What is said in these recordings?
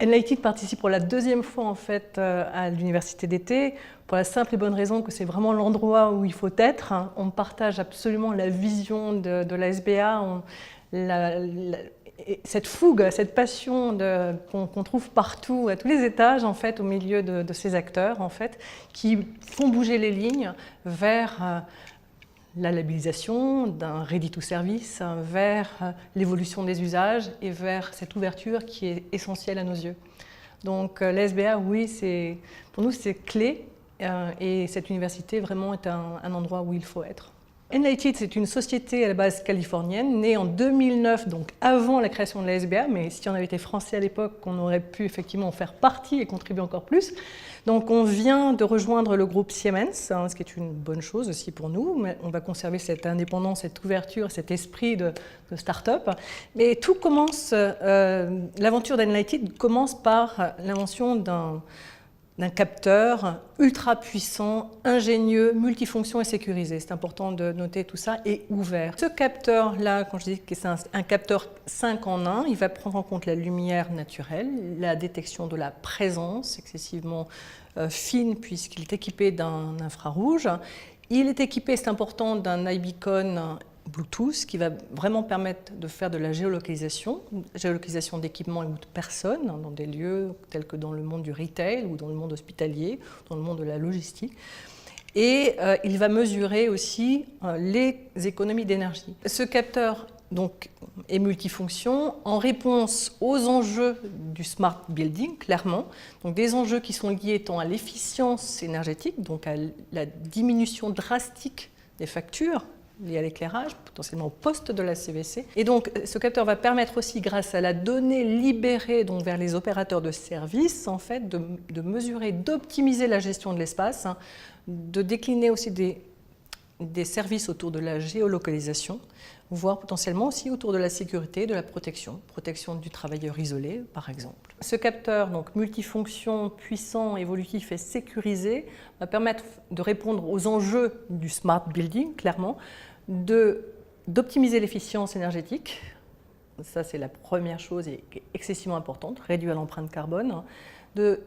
Enlighted participe pour la deuxième fois en fait à l'université d'été pour la simple et bonne raison que c'est vraiment l'endroit où il faut être. On partage absolument la vision de la SBA, cette fougue, cette passion qu'on trouve partout, à tous les étages en fait, au milieu de ces acteurs en fait, qui font bouger les lignes vers la labellisation d'un ready to service, vers l'évolution des usages et vers cette ouverture qui est essentielle à nos yeux. Donc la SBA, oui, pour nous c'est clé et cette université vraiment est un endroit où il faut être. Enlighted, c'est une société à la base californienne, née en 2009, donc avant la création de la SBA, mais si on avait été français à l'époque, on aurait pu effectivement en faire partie et contribuer encore plus. Donc on vient de rejoindre le groupe Siemens, ce qui est une bonne chose aussi pour nous, mais on va conserver cette indépendance, cette ouverture, cet esprit de start-up. Mais tout commence, l'aventure d'Enlighted commence par l'invention d'un capteur ultra puissant, ingénieux, multifonction et sécurisé. C'est important de noter tout ça, et ouvert. Ce capteur-là, quand je dis que c'est un capteur 5 en 1, il va prendre en compte la lumière naturelle, la détection de la présence excessivement fine puisqu'il est équipé d'un infrarouge. Il est équipé, c'est important, d'un iBeacon Bluetooth qui va vraiment permettre de faire de la géolocalisation d'équipements et ou de personnes dans des lieux tels que dans le monde du retail ou dans le monde hospitalier, dans le monde de la logistique. Et il va mesurer aussi les économies d'énergie. Ce capteur donc, est multifonction en réponse aux enjeux du smart building, clairement. Donc, des enjeux qui sont liés tant à l'efficience énergétique, donc à la diminution drastique des factures liées à l'éclairage, potentiellement au poste de la CVC. Et donc, ce capteur va permettre aussi, grâce à la donnée libérée donc, vers les opérateurs de services, en fait, de mesurer, d'optimiser la gestion de l'espace, de décliner aussi des services autour de la géolocalisation, voire potentiellement aussi autour de la sécurité, de la protection du travailleur isolé, par exemple. Ce capteur, donc multifonction, puissant, évolutif et sécurisé, va permettre de répondre aux enjeux du smart building, clairement, d'optimiser l'efficience énergétique. Ça, c'est la première chose et excessivement importante, réduire l'empreinte carbone, de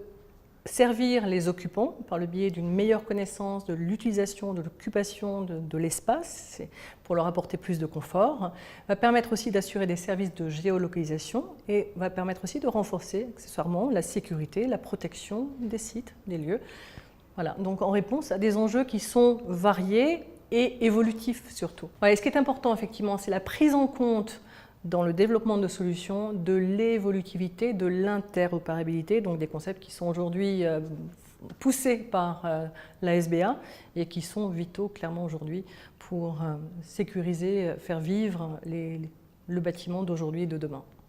servir les occupants par le biais d'une meilleure connaissance de l'utilisation, de l'occupation de l'espace pour leur apporter plus de confort, va permettre aussi d'assurer des services de géolocalisation et va permettre aussi de renforcer accessoirement la sécurité, la protection des sites, des lieux. Voilà, donc en réponse à des enjeux qui sont variés et évolutifs surtout. Et ce qui est important effectivement, c'est la prise en compte dans le développement de solutions, de l'évolutivité, de l'interopérabilité, donc des concepts qui sont aujourd'hui poussés par la SBA et qui sont vitaux clairement aujourd'hui pour sécuriser, faire vivre le bâtiment d'aujourd'hui et de demain.